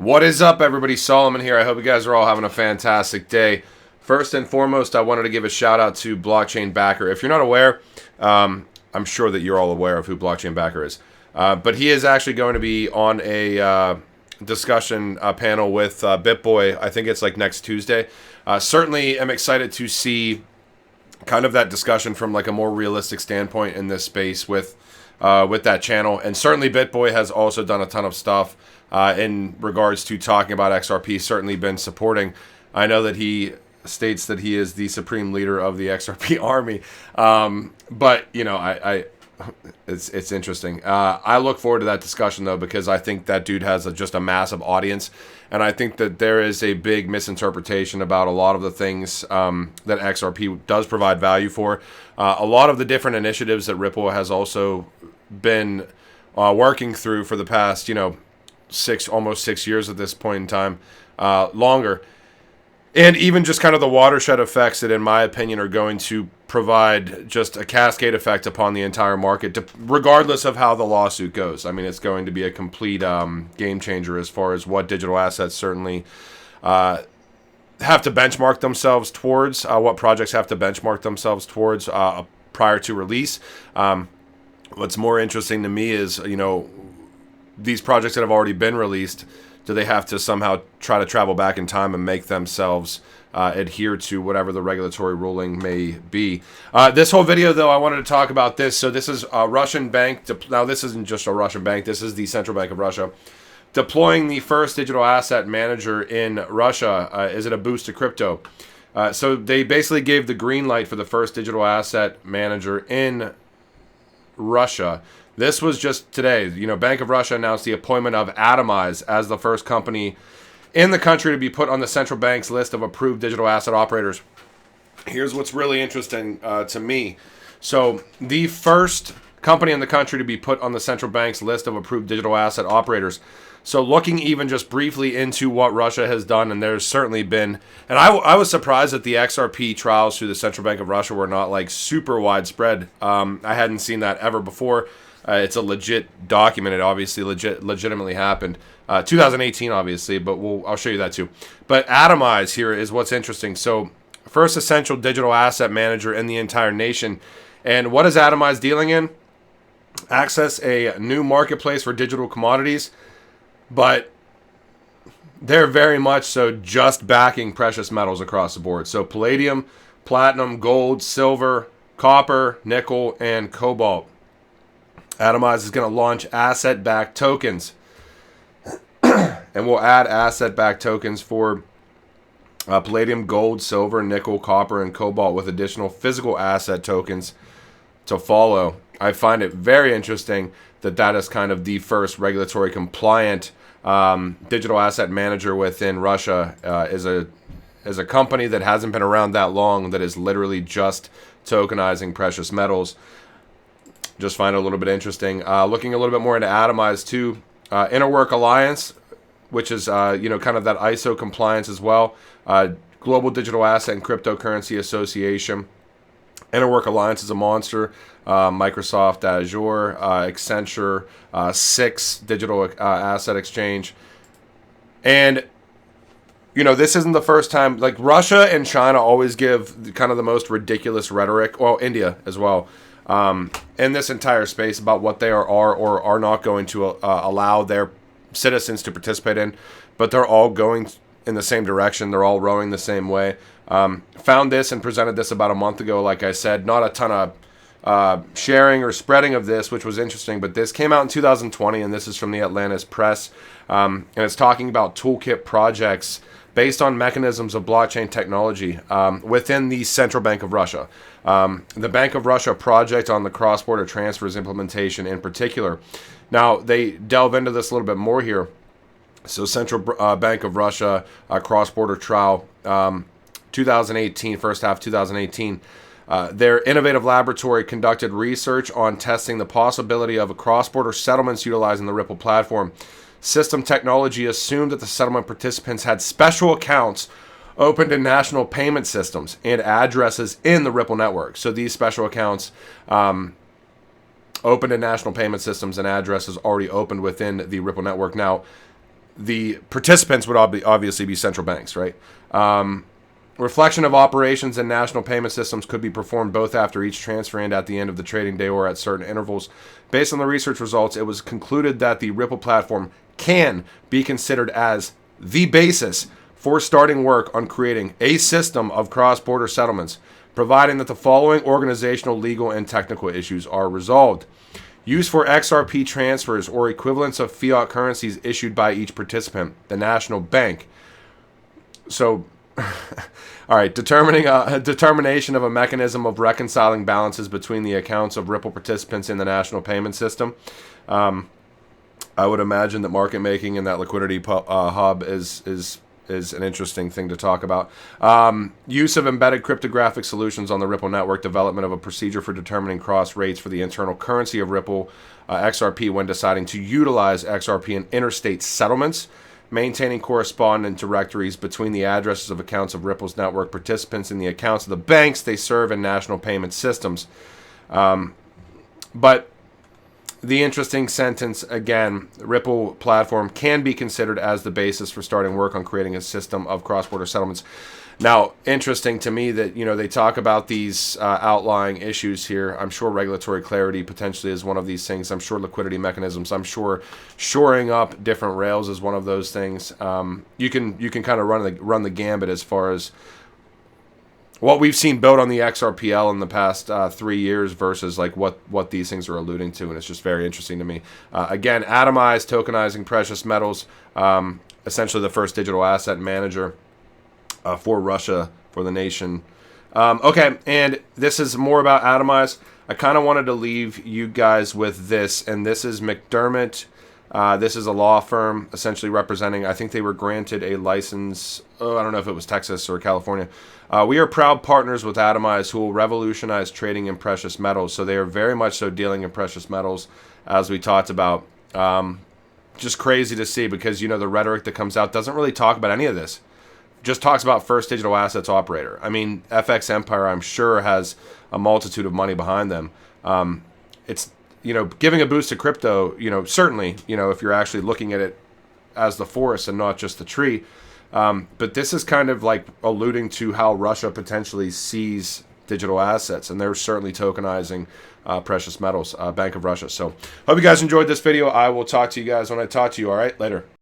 What is up, everybody? Solomon here. I hope you guys are all having a fantastic day. First and foremost, I wanted to give a shout out to Blockchain Backer. If you're not aware, I'm sure that you're all aware of who Blockchain Backer is. But he is actually going to be on a discussion panel with BitBoy. I think it's like next Tuesday. Certainly am excited to see kind of that discussion from like a more realistic standpoint in this space with that channel. And certainly BitBoy has also done a ton of stuff in regards to talking about XRP, certainly been supporting. I know that he states that he is the supreme leader of the XRP army. But, you know, it's interesting. I look forward to that discussion, though, because I think that dude has just a massive audience. And I think that there is a big misinterpretation about a lot of the things that XRP does provide value for. A lot of the different initiatives that Ripple has also been working through for the past, almost 6 years at this point in time, longer. And even just kind of the watershed effects that, in my opinion, are going to provide just a cascade effect upon the entire market, regardless of how the lawsuit goes. I mean, it's going to be a complete game changer as far as what digital assets certainly have to benchmark themselves towards, what projects have to benchmark themselves towards prior to release. What's more interesting to me is, these projects that have already been released, do they have to somehow try to travel back in time and make themselves adhere to whatever the regulatory ruling may be? This whole video, though, I wanted to talk about this. So this is a Russian bank. Now, this isn't just a Russian bank. This is the Central Bank of Russia. Deploying the first digital asset manager in Russia. Is it a boost to crypto? So they basically gave the green light for the first digital asset manager in Russia. This was just today. Bank of Russia announced the appointment of Atomize as the first company in the country to be put on the central bank's list of approved digital asset operators. Here's what's really interesting to me. So the first company in the country to be put on the central bank's list of approved digital asset operators. So looking even just briefly into what Russia has done, and there's certainly been, and I was surprised that the XRP trials through the Central Bank of Russia were not like super widespread. I hadn't seen that ever before. It's a legit document. It obviously legitimately happened. 2018, obviously, but I'll show you that too. But Atomize here is what's interesting. So first essential digital asset manager in the entire nation. And what is Atomize dealing in? Access a new marketplace for digital commodities, but they're very much so just backing precious metals across the board. So palladium, platinum, gold, silver, copper, nickel, and cobalt. Atomize is going to launch asset-backed tokens. And we'll add asset-backed tokens for palladium, gold, silver, nickel, copper, and cobalt with additional physical asset tokens to follow. I find it very interesting that is kind of the first regulatory compliant digital asset manager within Russia is a company that hasn't been around that long, that is literally just tokenizing precious metals. Just find it a little bit interesting. Looking a little bit more into Atomize too. Interwork Alliance, which is kind of that ISO compliance as well. Global Digital Asset and Cryptocurrency Association. Interwork Alliance is a monster. Microsoft Azure, Accenture, Six Digital Asset Exchange. And this isn't the first time. Like, Russia and China always give kind of the most ridiculous rhetoric. Well, India as well. In this entire space about what they are or are not going to allow their citizens to participate in, but they're all going in the same direction. They're all rowing the same way. Found this and presented this about a month ago. Like I said, not a ton of sharing or spreading of this, which was interesting, but this came out in 2020, and this is from the Atlantis Press, and it's talking about toolkit projects based on mechanisms of blockchain technology within the Central Bank of Russia. The Bank of Russia project on the cross-border transfers implementation in particular. Now, they delve into this a little bit more here. So Central Bank of Russia cross-border trial, 2018, first half 2018. Their innovative laboratory conducted research on testing the possibility of a cross-border settlements utilizing the Ripple platform. System technology assumed that the settlement participants had special accounts opened in national payment systems and addresses in the Ripple network. So these special accounts opened in national payment systems and addresses already opened within the Ripple network. Now, the participants would obviously be central banks, right? Reflection of operations and national payment systems could be performed both after each transfer and at the end of the trading day or at certain intervals. Based on the research results, it was concluded that the Ripple platform can be considered as the basis for starting work on creating a system of cross-border settlements, providing that the following organizational, legal, and technical issues are resolved. Use for XRP transfers or equivalents of fiat currencies issued by each participant, the national bank. So, all right, determination of a mechanism of reconciling balances between the accounts of Ripple participants in the national payment system. I would imagine that market making and that liquidity hub is an interesting thing to talk about. Use of embedded cryptographic solutions on the Ripple network, development of a procedure for determining cross rates for the internal currency of Ripple XRP when deciding to utilize XRP in interstate settlements, maintaining correspondent directories between the addresses of accounts of Ripple's network participants and the accounts of the banks they serve in national payment systems. But the interesting sentence, again, Ripple platform can be considered as the basis for starting work on creating a system of cross-border settlements. Now, interesting to me that, they talk about these outlying issues here. I'm sure regulatory clarity potentially is one of these things. I'm sure liquidity mechanisms. I'm sure shoring up different rails is one of those things. You can kind of run the gambit as far as what we've seen built on the XRPL in the past 3 years versus like what these things are alluding to, and it's just very interesting to me. Again, atomized, tokenizing precious metals, essentially the first digital asset manager for Russia, for the nation. Okay, and this is more about atomized. I kind of wanted to leave you guys with this, and this is McDermott. This is a law firm essentially representing, I think they were granted a license, I don't know if it was Texas or California. We are proud partners with Atomize who will revolutionize trading in precious metals. So they are very much so dealing in precious metals, as we talked about. Just crazy to see because, the rhetoric that comes out doesn't really talk about any of this. Just talks about First Digital Assets Operator. I mean, FX Empire, I'm sure, has a multitude of money behind them. It's giving a boost to crypto, certainly, if you're actually looking at it as the forest and not just the tree. But this is kind of like alluding to how Russia potentially sees digital assets, and they're certainly tokenizing precious metals, Bank of Russia. So hope you guys enjoyed this video. I will talk to you guys when I talk to you. All right, later.